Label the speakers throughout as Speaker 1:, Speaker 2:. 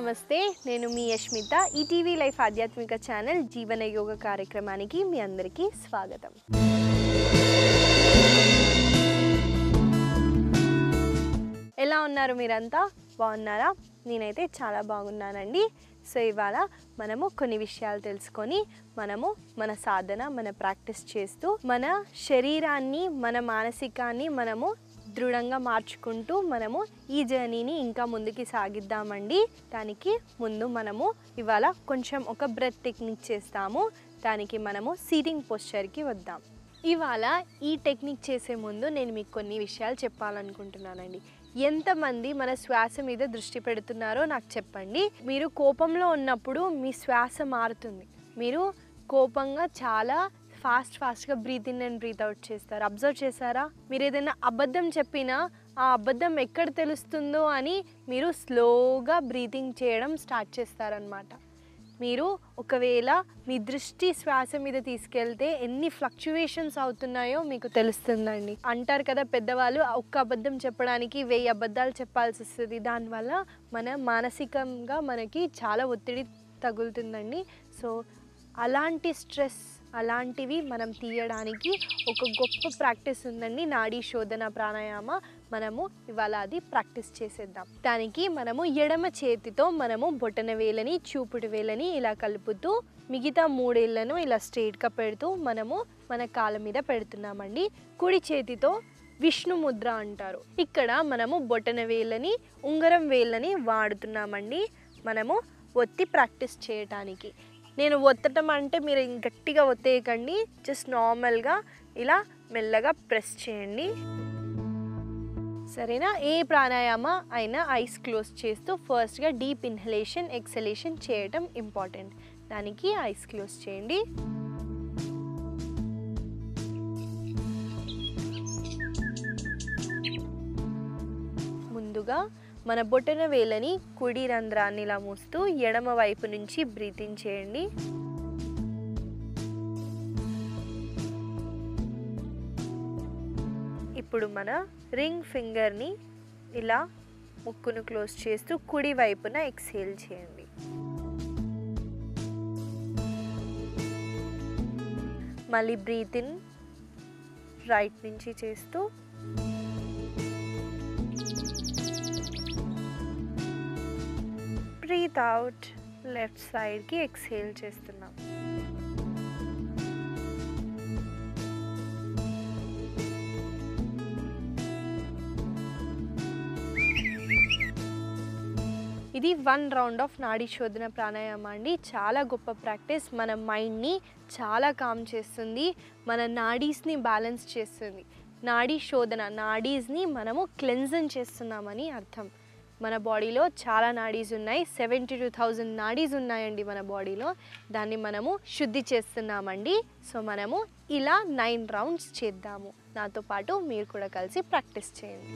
Speaker 1: నమస్తే నేను మీ యష్మిత ETV life ఆధ్యాత్మిక ఛానల్ జీవన యోగ కార్యక్రమానికి మీ అందరికీ స్వాగతం. ఎలా ఉన్నారు మీరంతా? బాగున్నారా? నేనైతే చాలా బాగున్నానండి. సో ఇవాళ మనము కొన్ని విషయాలు తెలుసుకొని మన సాధన మన ప్రాక్టీస్ చేస్తూ మన శరీరాన్ని మన మానసికాన్ని మనము దృఢంగా మార్చుకుంటూ మనము ఈ జర్నీని ఇంకా ముందుకి సాగిద్దామండి. దానికి ముందు మనము ఇవాళ కొంచెం ఒక బ్రెత్ టెక్నిక్ చేస్తాము. దానికి మనము సీటింగ్ పోస్చర్కి వద్దాం. ఇవాళ ఈ టెక్నిక్ చేసే ముందు నేను మీకు కొన్ని విషయాలు చెప్పాలనుకుంటున్నానండి. ఎంతమంది మన శ్వాస మీద దృష్టి పెడుతున్నారో నాకు చెప్పండి. మీరు కోపంలో ఉన్నప్పుడు మీ శ్వాస మారుతుంది. మీరు కోపంగా చాలా ఫాస్ట్గా breathe in and breathe out చేస్తారు. అబ్జర్వ్ చేశారా? మీరు ఏదైనా అబద్ధం చెప్పినా ఆ అబద్ధం ఎక్కడ తెలుస్తుందో అని మీరు స్లోగా బ్రీతింగ్ చేయడం స్టార్ట్ చేస్తారనమాట. మీరు ఒకవేళ మీ దృష్టి శ్వాస మీద తీసుకెళ్తే ఎన్ని ఫ్లక్చువేషన్స్ అవుతున్నాయో మీకు తెలుస్తుందండి. అంటారు కదా పెద్దవాళ్ళు, ఒక్క అబద్ధం చెప్పడానికి 1000 అబద్ధాలు చెప్పాల్సి వస్తుంది. దానివల్ల మన మానసికంగా మనకి చాలా ఒత్తిడి తగులుతుందండి. సో అలాంటి స్ట్రెస్ అలాంటివి మనం తీయడానికి ఒక గొప్ప ప్రాక్టీస్ ఉందండి, నాడీ శోధన ప్రాణాయామ. మనము ఇవాళ అది ప్రాక్టీస్ చేసేద్దాం. దానికి మనము ఎడమ చేతితో మనము బొటన వేలని చూపుడు వేలని ఇలా కలుపుతూ మిగతా 3 ఏళ్లను ఇలా స్ట్రైట్గా పెడుతూ మనము మన కాళ్ళ మీద పెడుతున్నామండి. కుడి చేతితో విష్ణు ముద్ర అంటారు. ఇక్కడ మనము బొటన వేలని ఉంగరం వేళ్ళని వాడుతున్నామండి మనము ఒత్తి ప్రాక్టీస్ చేయటానికి. నేను ఒత్తటం అంటే మీరు గట్టిగా ఒత్తేయకండి, జస్ట్ నార్మల్గా ఇలా మెల్లగా ప్రెస్ చేయండి, సరేనా? ఏ ప్రాణాయామ అయినా ఐస్ క్లోజ్ చేస్తూ ఫస్ట్గా డీప్ ఇన్హలేషన్ ఎక్సలేషన్ చేయటం ఇంపార్టెంట్. దానికి ఐస్ క్లోజ్ చేయండి. ముందుగా మన బొటన వేలని కుడి రంధ్రాన్ని ఇలా మూస్తూ ఎడమ వైపు నుంచి బ్రీతింగ్ చేయండి. ఇప్పుడు మన రింగ్ ఫింగర్ని ఇలా ముక్కును క్లోజ్ చేస్తూ కుడి వైపున ఎక్స్హేల్ చేయండి. మళ్ళీ బ్రీత్ ఇన్ రైట్ నుంచి చేస్తూ బ్రీత్ అవుట్ లెఫ్ట్ సైడ్కి ఎక్స్హేల్ చేస్తున్నాం. ఇది 1 రౌండ్ ఆఫ్ నాడీ శోధన ప్రాణాయామ అండి. చాలా గొప్ప ప్రాక్టీస్. మన మైండ్ని చాలా కామ్ చేస్తుంది, మన నాడీస్ని బ్యాలెన్స్ చేస్తుంది. నాడీ శోధన, నాడీస్ని మనము క్లెన్జన్ చేస్తున్నామని అర్థం. మన బాడీలో చాలా నాడీస్ ఉన్నాయి, 72,000 నాడీస్ ఉన్నాయండి మన బాడీలో. దాన్ని మనము శుద్ధి చేస్తున్నామండి. సో మనము ఇలా 9 రౌండ్స్ చేద్దాము. నాతో పాటు మీరు కూడా కలిసి ప్రాక్టీస్ చేయండి.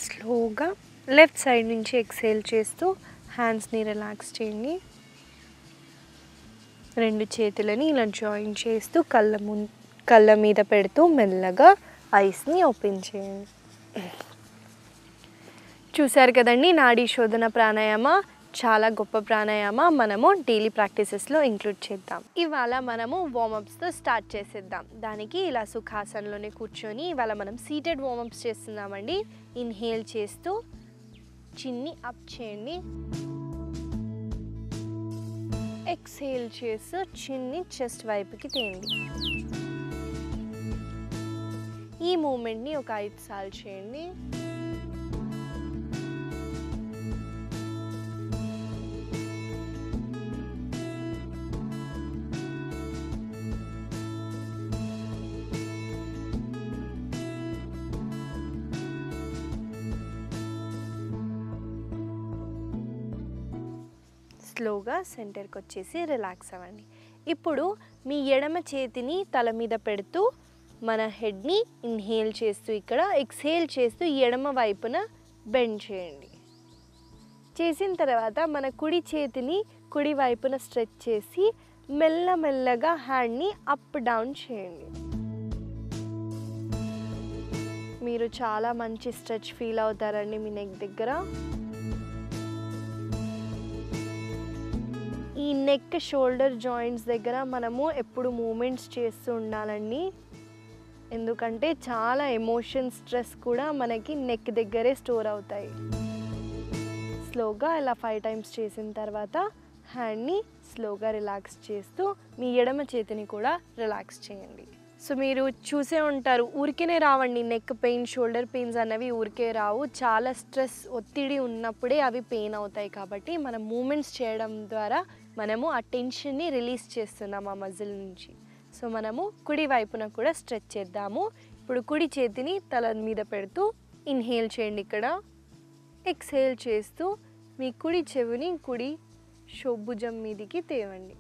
Speaker 1: స్లోగా లెఫ్ట్ సైడ్ నుంచి ఎక్స్హేల్ చేస్తూ హ్యాండ్స్ని రిలాక్స్ చేయండి. 2 చేతులని ఇలా జాయిన్ చేస్తూ కళ్ళ మీద పెడుతూ మెల్లగా ఐస్ని ఓపెన్ చేయండి. చూశారు కదండి, నాడీ శోధన ప్రాణాయామ చాలా గొప్ప ప్రాణాయామ. మనము డైలీ ప్రాక్టీసెస్లో ఇంక్లూడ్ చేద్దాం. ఇవాళ మనము వార్మప్స్తో స్టార్ట్ చేసేద్దాం. దానికి ఇలా సుఖాసనంలోనే కూర్చొని ఇవాళ మనం సీటెడ్ వార్మప్స్ చేస్తున్నామండి. ఇన్హేల్ చేస్తూ చిన్ని అప్ చేయండి. ఎక్స్హేల్ చేస్తూ చిన్ని చెస్ట్ వైపుకి తేండి. ఈ మూమెంట్ని ఒక 5 సార్లు చేయండి. స్లోగా సెంటర్కి వచ్చేసి రిలాక్స్ అవ్వండి. ఇప్పుడు మీ ఎడమ చేతిని తల మీద పెడుతూ మన హెడ్ని ఇన్హేల్ చేస్తూ ఇక్కడ ఎక్స్హేల్ చేస్తూ ఎడమ వైపున బెండ్ చేయండి. చేసిన తర్వాత మన కుడి చేతిని కుడి వైపున స్ట్రెచ్ చేసి మెల్లమెల్లగా హ్యాండ్ని అప్ డౌన్ చేయండి. మీరు చాలా మంచి స్ట్రెచ్ ఫీల్ అవుతారండి మీ నెక్ దగ్గర. ఈ నెక్ షోల్డర్ జాయింట్స్ దగ్గర మనము ఎప్పుడు మూమెంట్స్ చేస్తూ ఉండాలండి. ఎందుకంటే చాలా ఎమోషన్ స్ట్రెస్ కూడా మనకి నెక్ దగ్గరే స్టోర్ అవుతాయి. స్లోగా ఇలా 5 టైమ్స్ చేసిన తర్వాత హ్యాండ్ని స్లోగా రిలాక్స్ చేస్తూ మీ ఎడమ చేతిని కూడా రిలాక్స్ చేయండి. సో మీరు చూసే ఉంటారు, ఊరికేనే రావండి నెక్ పెయిన్, షోల్డర్ పెయిన్స్ అన్నవి ఊరికే రావు. చాలా స్ట్రెస్, ఒత్తిడి ఉన్నప్పుడే అవి పెయిన్ అవుతాయి. కాబట్టి మనం మూమెంట్స్ చేయడం ద్వారా మనము ఆ టెన్షన్ని రిలీజ్ చేస్తున్నాం ఆ మజిల్ నుంచి. సో మనము కుడి వైపున కూడా స్ట్రెచ్ చేద్దాము. ఇప్పుడు కుడి చేతిని తల మీద పెడుతూ ఇన్హేల్ చేయండి. ఇక్కడ ఎక్స్హేల్ చేస్తూ మీ కుడి చెవిని కుడి భుజం మీదికి తేవండి.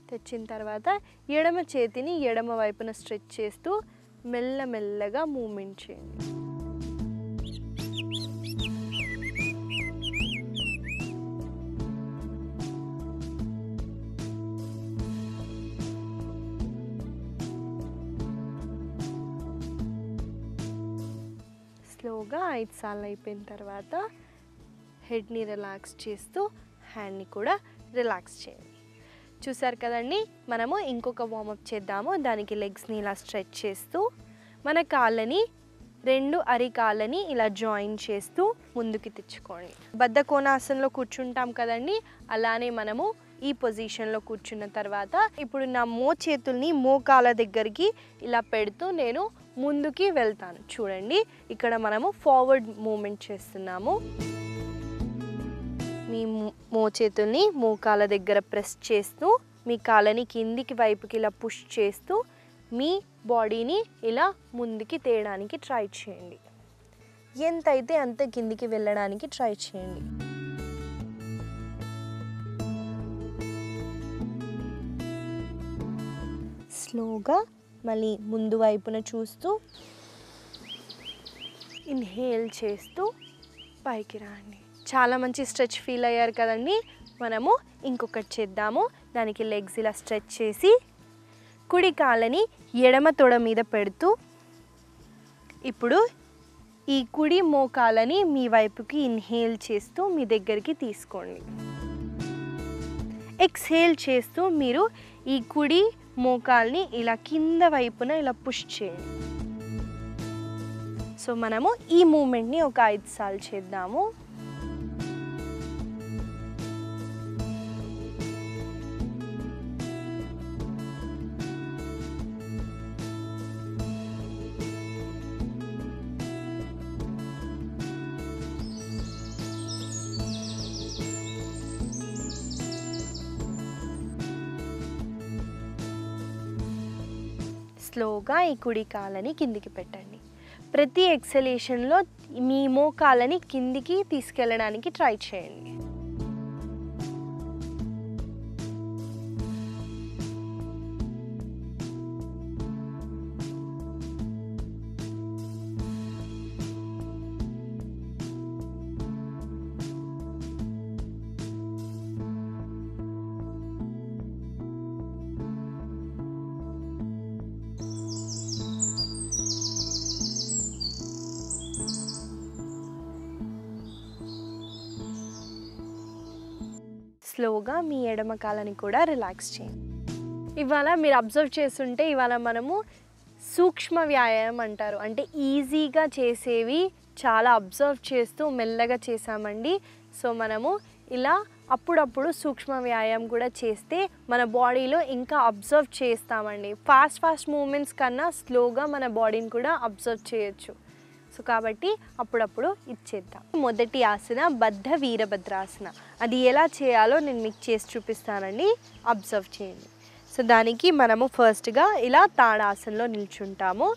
Speaker 1: తెచ్చిన తర్వాత ఎడమ చేతిని ఎడమ వైపున స్ట్రెచ్ చేస్తూ మెల్లమెల్లగా మూమెంట్ చేయండి. స్లోగా 5 సార్లు అయిపోయిన తర్వాత హెడ్ని రిలాక్స్ చేస్తూ హ్యాండ్ని కూడా రిలాక్స్ చేయండి. చూసారు కదండి, మనము ఇంకొక వార్మప్ చేద్దాము. దానికి లెగ్స్ని ఇలా స్ట్రెచ్ చేస్తూ మన కాళ్ళని 2 అరికాళ్ళని ఇలా జాయిన్ చేస్తూ ముందుకి తెచ్చుకోండి. బద్ధ కోణాసనంలో కూర్చుంటాం కదండి, అలానే మనము ఈ పొజిషన్లో కూర్చున్న తర్వాత ఇప్పుడు నా చేతుల్ని మోకాళ్ళ దగ్గరికి ఇలా పెడుతూ నేను ముందుకి వెళ్తాను. చూడండి, ఇక్కడ మనము ఫార్వర్డ్ మూమెంట్ చేస్తున్నాము. మీ చేతుల్ని మోకాళ్ళ దగ్గర ప్రెస్ చేస్తూ మీ కాళ్ళని కిందికి వైపుకి ఇలా పుష్ చేస్తూ మీ బాడీని ఇలా ముందుకి తేయడానికి ట్రై చేయండి. ఎంతైతే అంత కిందికి వెళ్ళడానికి ట్రై చేయండి. స్లోగా మళ్ళీ ముందు వైపున చూస్తూ ఇన్హేల్ చేస్తూ పైకి రండి. చాలా మంచి స్ట్రెచ్ ఫీల్ అయ్యారు కదండి. మనము ఇంకొకటి చేద్దాము. దానికి లెగ్స్ ఇలా స్ట్రెచ్ చేసి కుడి కాళ్ళని ఎడమ తొడ మీద పెడుతూ ఇప్పుడు ఈ కుడి మోకాలని మీ వైపుకి ఇన్హేల్ చేస్తూ మీ దగ్గరికి తీసుకోండి. ఎక్స్హేల్ చేస్తూ మీరు ఈ కుడి మోకాల్ని ఇలా కింద వైపున ఇలా పుష్ చేయండి. సో మనము ఈ మూమెంట్ని ఒక 5 సార్లు చేద్దాము. స్లోగా ఈ కుడి కాళ్ళని కిందికి పెట్టండి. ప్రతి ఎక్సలేషన్లో మీ మోకాళ్ళని కిందికి తీసుకెళ్ళడానికి ట్రై చేయండి. స్లోగా మీ ఎడమ కాళ్ళని కూడా రిలాక్స్ చేయండి. ఇవాళ మీరు అబ్జర్వ్ చేస్తుంటే ఇవాళ మనము సూక్ష్మ వ్యాయామం అంటారు, అంటే ఈజీగా చేసేవి చాలా అబ్జర్వ్ చేస్తూ మెల్లగా చేసామండి. సో మనము ఇలా అప్పుడప్పుడు సూక్ష్మ వ్యాయామం కూడా చేస్తే మన బాడీలో ఇంకా అబ్జర్వ్ చేస్తామండి. ఫాస్ట్ మూమెంట్స్ కన్నా స్లోగా మన బాడీని కూడా అబ్జర్వ్ చేయొచ్చు. సో కాబట్టి అప్పుడప్పుడు ఇచ్చేద్దాం. మొదటి ఆసన బద్ధ వీరభద్రాసన. అది ఎలా చేయాలో నేను మీకు చేసి చూపిస్తానండి, అబ్జర్వ్ చేయండి. సో దానికి మనము ఫస్ట్గా ఇలా తాడాసనలో నిల్చుంటాము.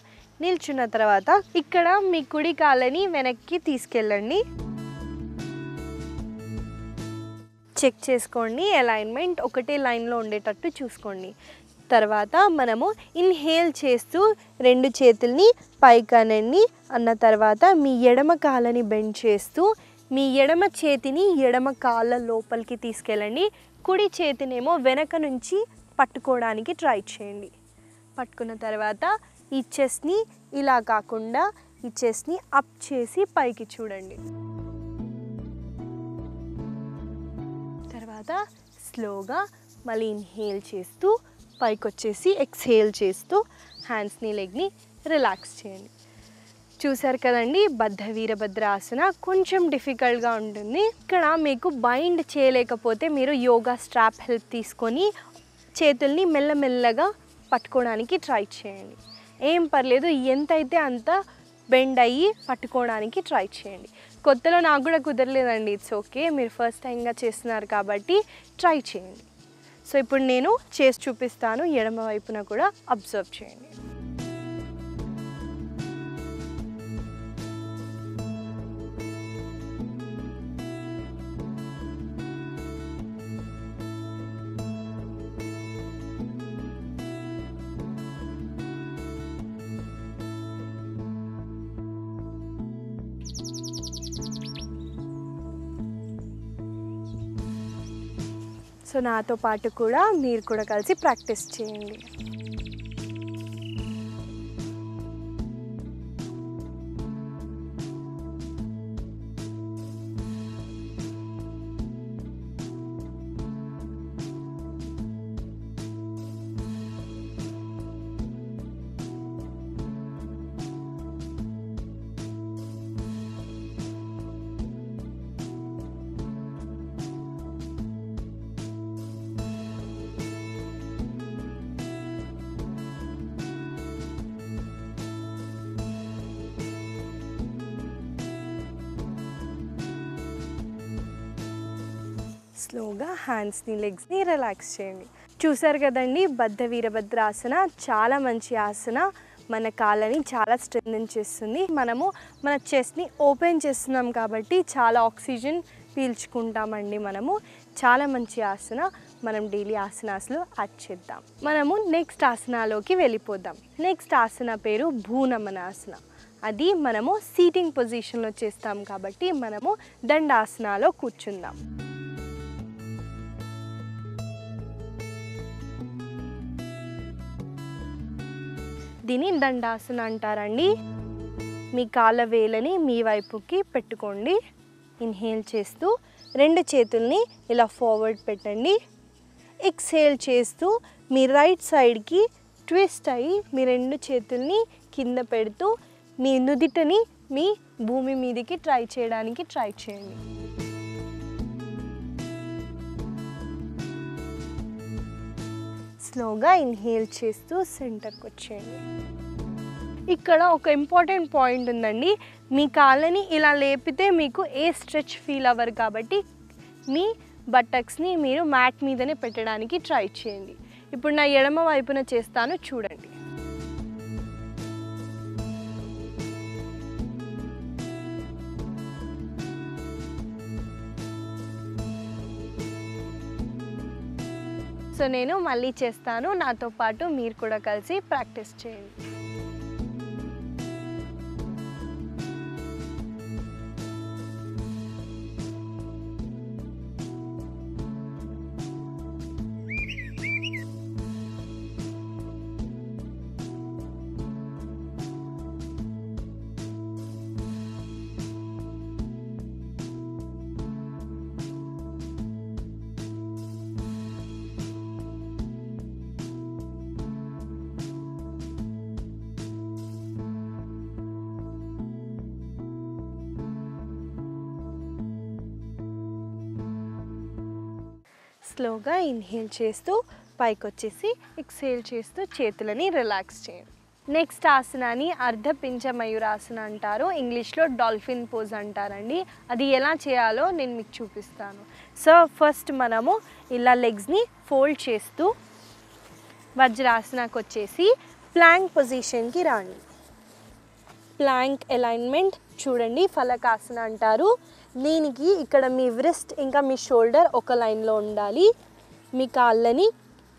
Speaker 1: నిల్చున్న తర్వాత ఇక్కడ మీ కుడి కాళ్ళని వెనక్కి తీసుకెళ్ళండి. చెక్ చేసుకోండి, అలైన్మెంట్ ఒకటే లైన్లో ఉండేటట్టు చూసుకోండి. తర్వాత మనము ఇన్హేల్ చేస్తూ 2 చేతుల్ని పైకనండి. అన్న తర్వాత మీ ఎడమ కాళ్ళని బెండ్ చేస్తూ మీ ఎడమ చేతిని ఎడమ కాళ్ళ లోపలికి తీసుకెళ్ళండి. కుడి చేతినేమో వెనక నుంచి పట్టుకోవడానికి ట్రై చేయండి. పట్టుకున్న తర్వాత ఈ చెస్ట్ని ఇలా కాకుండా ఈ చెస్ట్ని అప్ చేసి పైకి చూడండి. తర్వాత స్లోగా మళ్ళీ ఇన్హేల్ చేస్తూ పైకి వచ్చేసి ఎక్స్హేల్ చేస్తూ హ్యాండ్స్ని లెగ్ని రిలాక్స్ చేయండి. చూసారు కదండి, బద్ధ వీరభద్రాసన కొంచెం డిఫికల్ట్గా ఉంటుంది. ఇక్కడ మీకు బైండ్ చేయలేకపోతే మీరు యోగా స్ట్రాప్ హెల్ప్ తీసుకొని చేతుల్ని మెల్లమెల్లగా పట్టుకోవడానికి ట్రై చేయండి. ఏం పర్లేదు, ఎంతైతే అంత బెండ్ అయ్యి పట్టుకోవడానికి ట్రై చేయండి. కొత్తలో నాకు కూడా కుదరలేదండి, ఇట్స్ ఓకే. మీరు ఫస్ట్ టైంగా చేస్తున్నారు కాబట్టి ట్రై చేయండి. సో ఇప్పుడు నేను చేసి చూపిస్తాను, ఎడమ వైపున కూడా అబ్జర్వ్ చేయండి. సో నాతో పాటు కూడా మీరు కూడా కలిసి ప్రాక్టీస్ చేయండి. స్లోగా హ్యాండ్స్ని లెగ్స్ని రిలాక్స్ చేయండి. చూసారు కదండి, బద్ధ వీరభద్రాసన చాలా మంచి ఆసన. మన కాళ్ళని చాలా స్ట్రెంథెన్ చేస్తుంది. మనము మన చెస్ట్ని ఓపెన్ చేస్తున్నాం కాబట్టి చాలా ఆక్సిజన్ పీల్చుకుంటామండి. మనము చాలా మంచి ఆసన. మనం డైలీ ఆసనాస్లో యాడ్ చేద్దాం. మనము నెక్స్ట్ ఆసనాలోకి వెళ్ళిపోదాం. నెక్స్ట్ ఆసన పేరు భూనమనాసన. అది మనము సీటింగ్ పొజిషన్లో చేస్తాం కాబట్టి మనము దండాసనాలో కూర్చుందాం. దీని దండాసన అంటారండి. మీ కాళ్ళ వేలని మీ వైపుకి పెట్టుకోండి. ఇన్హేల్ చేస్తూ 2 చేతుల్ని ఇలా ఫార్వర్డ్ పెట్టండి. ఎక్స్హేల్ చేస్తూ మీ రైట్ సైడ్కి ట్విస్ట్ అయ్యి మీ 2 చేతుల్ని కింద పెడుతూ మీ నుదిటని మీ భూమి మీదకి ట్రై చేయండి. స్లోగా ఇన్హేల్ చేస్తూ సెంటర్కి వచ్చేయండి. ఇక్కడ ఒక ఇంపార్టెంట్ పాయింట్ ఉందండి. మీ కాళ్ళని ఇలా లేపితే మీకు ఏ స్ట్రెచ్ ఫీల్ అవ్వరు కాబట్టి మీ బటక్స్ని మీరు మ్యాట్ మీదనే పెట్టడానికి ట్రై చేయండి. ఇప్పుడు నా ఎడమ వైపున చేస్తాను, చూడండి. సో నేను మళ్ళీ చేస్తాను, నాతో పాటు మీరు కూడా కలిసి ప్రాక్టీస్ చేయండి. స్లోగా ఇన్హేల్ చేస్తూ పైకి వచ్చేసి ఎక్సేల్ చేస్తూ చేతులని రిలాక్స్ చేయండి. నెక్స్ట్ ఆసనాన్ని అర్ధ పించ మయూరాసన అంటారు, ఇంగ్లీష్లో డాల్ఫిన్ పోజ్ అంటారండి. అది ఎలా చేయాలో నేను మీకు చూపిస్తాను. సో ఫస్ట్ మనము ఇలా లెగ్స్ని ఫోల్డ్ చేస్తూ వజ్రాసనకు వచ్చేసి ప్లాంక్ పొజిషన్కి రండి. ప్లాంక్ అలైన్మెంట్ చూడండి, ఫలకాసన అంటారు. దీనికి ఇక్కడ మీ వ్రిస్ట్ ఇంకా మీ షోల్డర్ ఒక లైన్లో ఉండాలి. మీ కాళ్ళని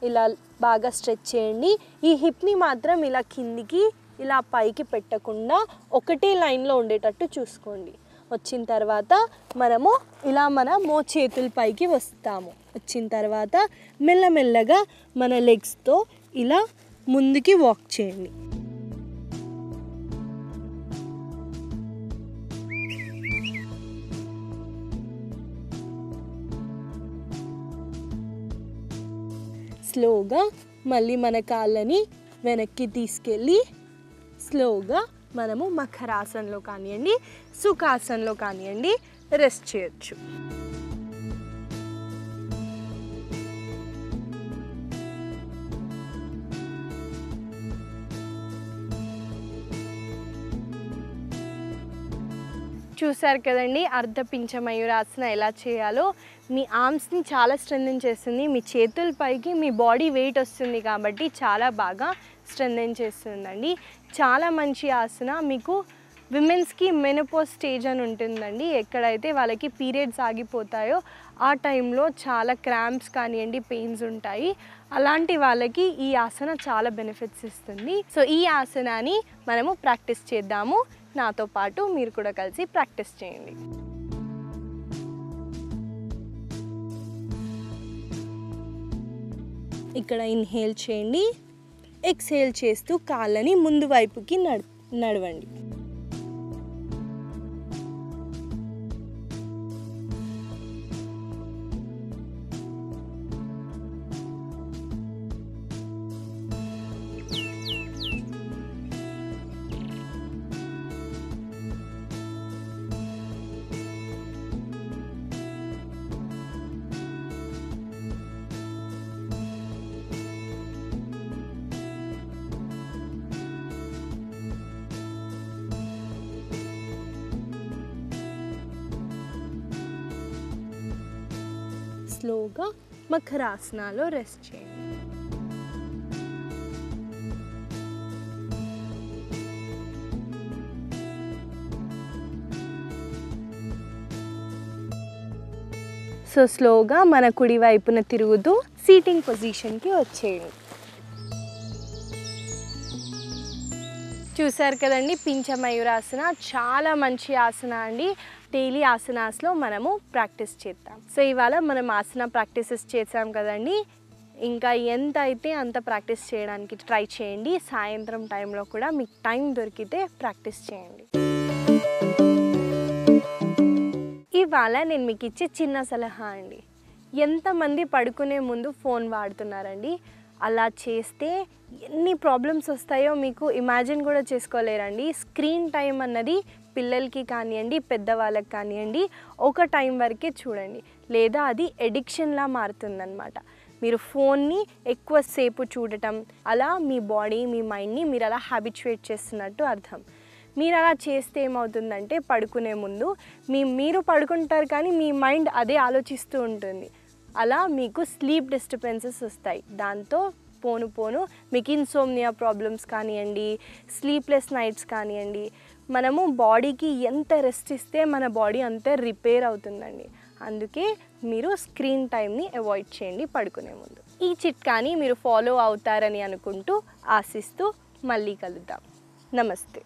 Speaker 1: ఇలా బాగా స్ట్రెచ్ చేయండి. ఈ హిప్ని మాత్రం ఇలా కిందికి ఇలా పైకి పెట్టకుండా ఒకటే లైన్లో ఉండేటట్టు చూసుకోండి. వచ్చిన తర్వాత మనము ఇలా మన మోచేతుల పైకి వస్తాము. వచ్చిన తర్వాత మెల్లమెల్లగా మన లెగ్స్తో ఇలా ముందుకి వాక్ చేయండి. స్లోగా మళ్ళీ మన కాళ్ళని వెనక్కి తీసుకెళ్ళి స్లోగా మనము మకరాసనలో కానివ్వండి, సుఖాసనలో కానివ్వండి రెస్ట్ చేయొచ్చు. చూసారు కదండి అర్ధ పించ మయూరాసన ఎలా చేయాలో. మీ ఆర్మ్స్ని చాలా స్ట్రెంథెన్ చేస్తుంది, మీ చేతుల పైకి మీ బాడీ వెయిట్ వస్తుంది కాబట్టి చాలా బాగా స్ట్రెంథెన్ చేస్తుందండి. చాలా మంచి ఆసన. మీకు విమెన్స్కి మెనోపాజ్ స్టేజ్ అని ఉంటుందండి, ఎక్కడైతే వాళ్ళకి పీరియడ్స్ ఆగిపోతాయో ఆ టైంలో చాలా క్రాంప్స్ కానివ్వండి, పెయిన్స్ ఉంటాయి. అలాంటి వాళ్ళకి ఈ ఆసన చాలా బెనిఫిట్స్ ఇస్తుంది. సో ఈ ఆసనాన్ని మనము ప్రాక్టీస్ చేద్దాము. నాతో పాటు మీరు కూడా కలిసి ప్రాక్టీస్ చేయండి. ఇక్కడ ఇన్హేల్ చేయండి, ఎక్స్హేల్ చేస్తూ కాళ్ళని ముందు వైపుకి నడవండి. స్లోగా మకరాసనాలో రెస్ట్ చేయండి. సో స్లోగా మన కుడి వైపున తిరుగుతూ సీటింగ్ పొజిషన్కి వచ్చేయండి. చూసారు కదండి పించ మయూరాసన చాలా మంచి ఆసన అండి. డైలీ ఆసనాస్లో మనము ప్రాక్టీస్ చేద్దాం. సో ఇవాళ మనం ఆసన ప్రాక్టీసెస్ చేసాం కదండి, ఇంకా ఎంత అయితే అంత ప్రాక్టీస్ చేయడానికి ట్రై చేయండి. సాయంత్రం టైంలో కూడా మీకు టైం దొరికితే ప్రాక్టీస్ చేయండి. ఇవాళ నేను మీకు ఇచ్చే చిన్న సలహా అండి, ఎంతమంది పడుకునే ముందు ఫోన్ వాడుతున్నారండి? అలా చేస్తే ఎన్ని ప్రాబ్లమ్స్ వస్తాయో మీకు ఇమాజిన్ కూడా చేసుకోలేరండి. స్క్రీన్ టైం అన్నది పిల్లలకి కానివ్వండి, పెద్దవాళ్ళకి కానివ్వండి, ఒక టైం వరకే చూడండి, లేదా అది ఎడిక్షన్లా మారుతుందన్నమాట. మీరు ఫోన్ని ఎక్కువసేపు చూడటం, అలా మీ బాడీ మీ మైండ్ని మీరు అలా హ్యాబిచువేట్ చేస్తున్నట్టు అర్థం. మీరు అలా చేస్తే ఏమవుతుందంటే పడుకునే ముందు మీరు పడుకుంటారు కానీ మీ మైండ్ అదే ఆలోచిస్తూ ఉంటుంది. అలా మీకు స్లీప్ డిస్టర్బెన్సెస్ వస్తాయి. దాంతో పోను మీకు ఇన్సోమ్నియా ప్రాబ్లమ్స్ కానివ్వండి, స్లీప్లెస్ నైట్స్ కానివ్వండి, మనము బాడీకి ఎంత రెస్ట్ ఇస్తే మన బాడీ అంతే రిపేర్ అవుతుందండి. అందుకే మీరు స్క్రీన్ టైంని అవాయిడ్ చేయండి పడుకునే ముందు. ఈ చిట్కాని మీరు ఫాలో అవుతారని అనుకుంటూ ఆశిస్తూ మళ్ళీ కలుద్దాం. నమస్తే.